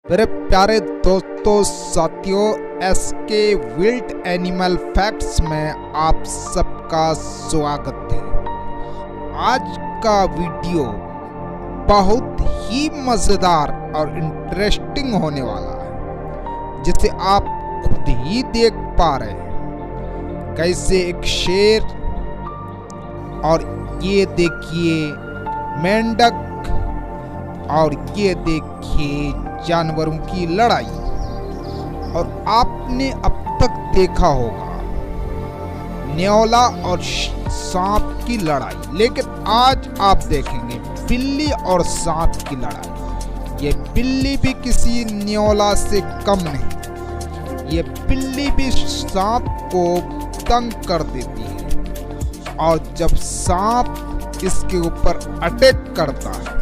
मेरे प्यारे दोस्तों साथियों, एसके विल्ड एनिमल फैक्ट्स में आप सबका स्वागत है। आज का वीडियो बहुत ही मज़ेदार और इंटरेस्टिंग होने वाला है, जिसे आप खुद ही देख पा रहे हैं। कैसे एक शेर और ये देखिए मेंढक और ये देखिए जानवरों की लड़ाई। और आपने अब तक देखा होगा न्योला और सांप की लड़ाई, लेकिन आज आप देखेंगे बिल्ली और सांप की लड़ाई। ये बिल्ली भी किसी न्योला से कम नहीं, ये बिल्ली भी सांप को तंग कर देती है। और जब सांप इसके ऊपर अटैक करता है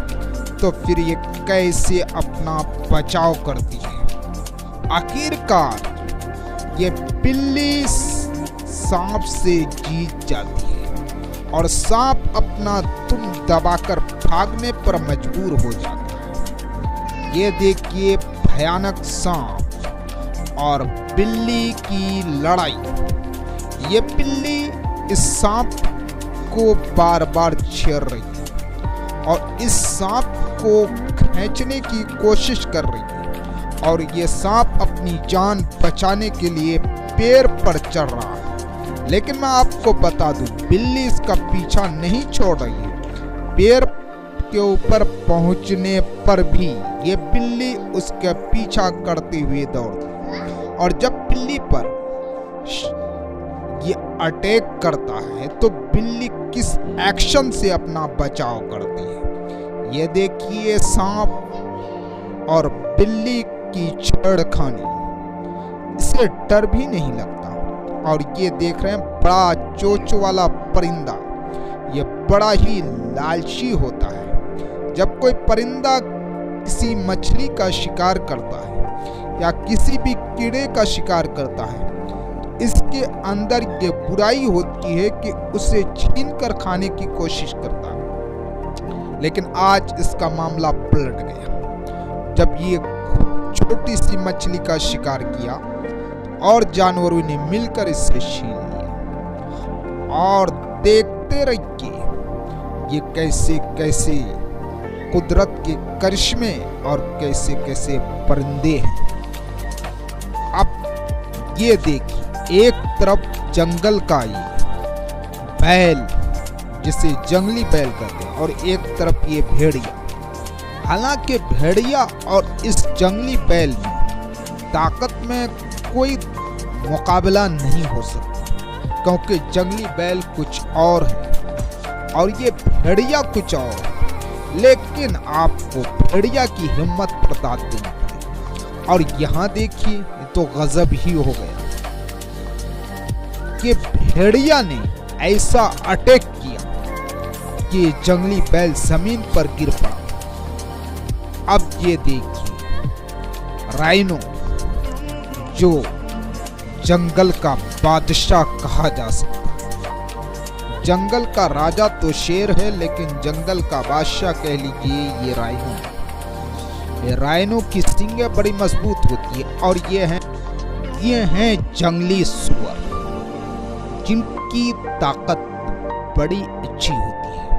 तो फिर ये कैसे अपना बचाव करती है। आखिरकार ये बिल्ली सांप से जीत जाती है और सांप अपना दुम दबाकर भागने पर मजबूर हो जाता है। ये देखिए भयानक सांप और बिल्ली की लड़ाई। ये बिल्ली इस सांप को बार बार छेड़ रही है और इस सांप को खींचने की कोशिश कर रही है, और ये सांप अपनी जान बचाने के लिए पेड़ पर चढ़ रहा है। लेकिन मैं आपको बता दूं, बिल्ली इसका पीछा नहीं छोड़ रही है। पेड़ के ऊपर पहुंचने पर भी ये बिल्ली उसका पीछा करते हुए दौड़ती है। और जब बिल्ली पर ये अटैक करता है तो बिल्ली किस एक्शन से अपना बचाव करती है। ये देखिए सांप और बिल्ली की छेड़खानी, इसे डर भी नहीं लगता। और ये देख रहे हैं बड़ा चोंच वाला परिंदा, ये बड़ा ही लालची होता है। जब कोई परिंदा किसी मछली का शिकार करता है या किसी भी कीड़े का शिकार करता है, इसके अंदर ये बुराई होती है कि उसे छीन कर खाने की कोशिश करता है। लेकिन आज इसका मामला पलट गया जब ये छोटी सी मछली का शिकार किया और जानवरों ने मिलकर इससे छीन लिया। और देखते रहिए ये कैसे कैसे कुदरत के करिश्मे और कैसे कैसे परिंदे हैं। अब ये देखिए, एक तरफ जंगल का ये बैल, जिसे जंगली बैल कहते हैं, और एक तरफ ये भेड़िया। हालांकि भेड़िया और इस जंगली बैल में ताकत में कोई मुकाबला नहीं हो सकता, क्योंकि जंगली बैल कुछ और है और ये भेड़िया कुछ और है। लेकिन आपको भेड़िया की हिम्मत बता देनी पड़ेगी। और यहाँ देखिए, ये तो गजब ही हो गया कि भेड़िया ने ऐसा अटैक किया कि जंगली बैल जमीन पर गिर पड़ा। अब ये देखिए राइनो, जो जंगल का बादशाह कहा जा सकता है। जंगल का राजा तो शेर है, लेकिन जंगल का बादशाह कह लीजिए ये राइनो है। ये राइनो की सींगें बड़ी मजबूत होती है और ये हैं जंगली सुअर, जिनकी ताकत बड़ी अच्छी होती है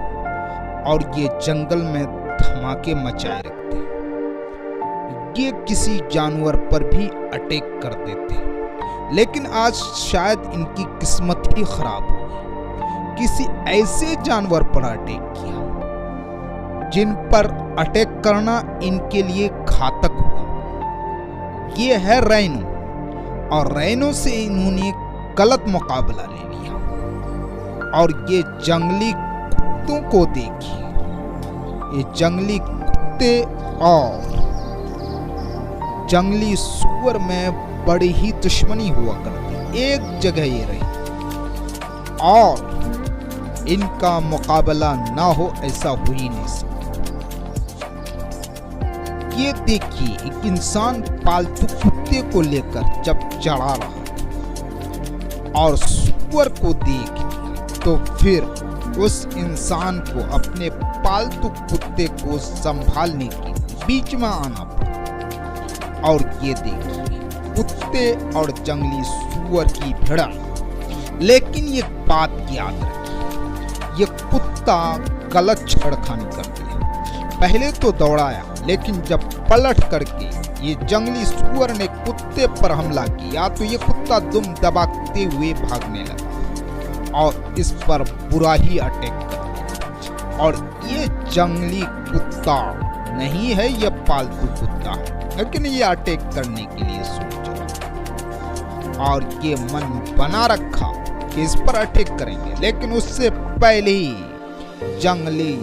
और ये जंगल में धमाके मचाए रखते हैं। ये किसी जानवर पर भी अटैक कर देते हैं। लेकिन आज शायद इनकी किस्मत ही खराब हो गई, किसी ऐसे जानवर पर अटैक किया जिन पर अटैक करना इनके लिए घातक हुआ। ये है राइनो, और राइनो से इन्होंने गलत मुकाबला ले लिया। और ये जंगली कुत्तों को देखिए, ये जंगली कुत्ते और जंगली सूअर में बड़ी ही दुश्मनी हुआ करती, एक जगह ये रही और इनका मुकाबला ना हो ऐसा हो ही नहीं सकता। ये देखिए, एक इंसान पालतू कुत्ते को लेकर जब चढ़ा रहा और सूअर को देख तो फिर उस इंसान को अपने पालतू कुत्ते को संभालने के बीच में आना पड़ा। और ये देखिए कुत्ते और जंगली सूअर की भिड़ंत। लेकिन ये बात याद रखिए, ये कुत्ता गलत छेड़खानी कर दिया। पहले तो दौड़ाया, लेकिन जब पलट करके ये जंगली सूअर ने कुत्ते पर हमला किया तो ये कुत्ता दुम दबाते हुए भागने लगा और इस पर बुरा ही अटैक कर दिया। और ये जंगली कुत्ता नहीं है, ये पालतू कुत्ता है, लेकिन ये अटैक करने के लिए सोचा और ये मन बना रखा कि इस पर अटैक करेंगे। लेकिन उससे पहले ही जंगली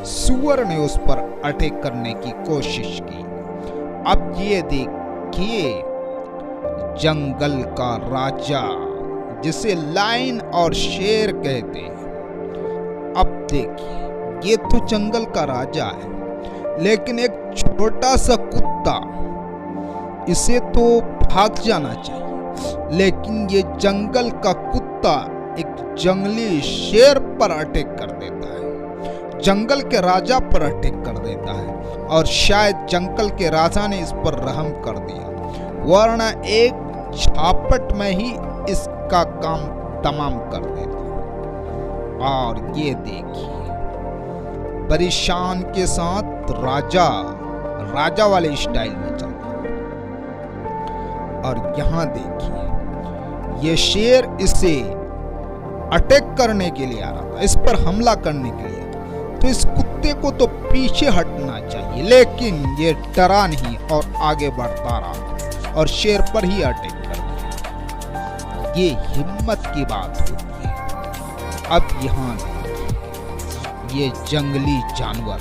सूअर ने उस पर अटैक करने की कोशिश की। अब ये देखिए जंगल का राजा, जिसे लायन और शेर कहते हैं। अब देखिए ये तो जंगल का राजा है, लेकिन एक छोटा सा कुत्ता, इसे तो भाग जाना चाहिए, लेकिन ये जंगल का कुत्ता एक जंगली शेर पर अटैक कर देता है, जंगल के राजा पर अटैक कर देता है। और शायद जंगल के राजा ने इस पर रहम कर दिया, वरना एक झापट में ही इसका काम तमाम कर देता। और ये देखिए परेशान के साथ राजा वाले स्टाइल में चलता। और यहाँ देखिए ये शेर इसे अटैक करने के लिए आ रहा था, इस पर हमला करने के लिए। तो इस कुत्ते को तो पीछे हटना चाहिए, लेकिन ये डरा नहीं और आगे बढ़ता रहा और शेर पर ही अटैक कर दिया। ये हिम्मत की बात होती है। अब यहाँ ये जंगली जानवर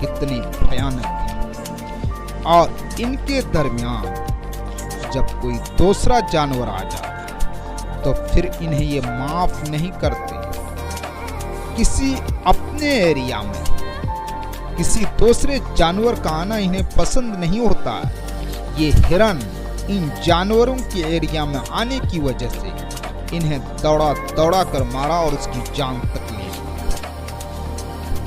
कितने भयानक हैं और इनके दरमियान जब कोई दूसरा जानवर आ जाता तो फिर इन्हें ये माफ नहीं करते। किसी अपने एरिया में किसी दूसरे जानवर का आना इन्हें पसंद नहीं होता। ये हिरन इन जानवरों के एरिया में आने की वजह से इन्हें दौड़ा कर मारा और उसकी जान तक ले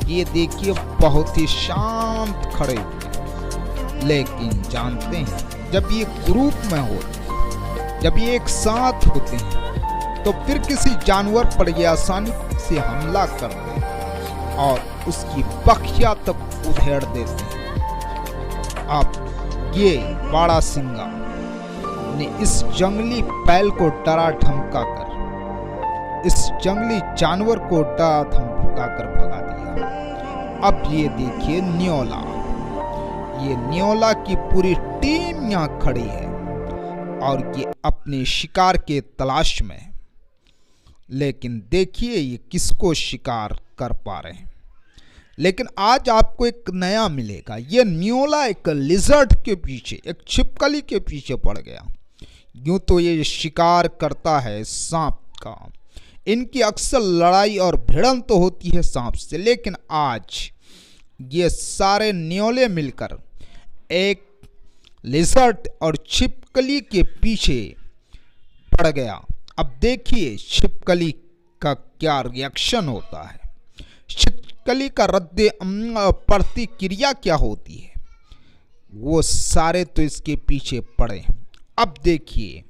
ली। ये देखिए बहुत ही शांत खड़े हुए, लेकिन जानते हैं जब ये ग्रुप में होते, जब ये एक साथ होते हैं तो फिर किसी जानवर पर ये आसानी से हमला करते हैं और उसकी बखिया तक उधेड़ देते हैं। अब ये बारासिंगा ने इस जंगली बैल को डरा धमका कर, इस जंगली जानवर को डरा धमका कर भगा दिया। अब ये देखिए न्योला की पूरी टीम यहाँ खड़ी है और ये अपने शिकार के तलाश में। लेकिन देखिए ये किसको शिकार कर पा रहे हैं। लेकिन आज आपको एक नया मिलेगा। ये न्योला एक लिजर्ड के पीछे, एक छिपकली के पीछे पड़ गया। यूं तो ये शिकार करता है सांप का, इनकी अक्सर लड़ाई और भिड़ंत तो होती है सांप से, लेकिन आज ये सारे न्योले मिलकर एक लिजर्ड और छिपकली के पीछे पड़ गया। अब देखिए छिपकली का क्या रिएक्शन होता है, छिपकली का प्रतिक्रिया क्या होती है। वो सारे तो इसके पीछे पड़े। अब देखिए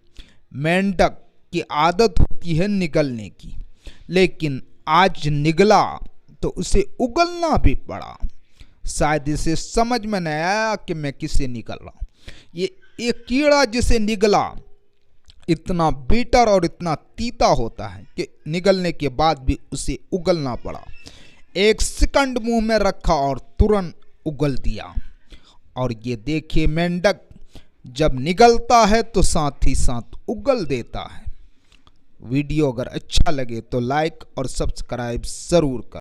मेंढक की आदत होती है निगलने की, लेकिन आज निगला तो उसे उगलना भी पड़ा। शायद इसे समझ में नहीं आया कि मैं किसे निगल रहा हूं। ये एक कीड़ा जिसे निगला इतना बीटर और इतना तीता होता है कि निगलने के बाद भी उसे उगलना पड़ा। एक सेकंड मुंह में रखा और तुरंत उगल दिया। और ये देखिए मेंढक जब निगलता है तो साथ ही साथ उगल देता है। वीडियो अगर अच्छा लगे तो लाइक और सब्सक्राइब जरूर करें।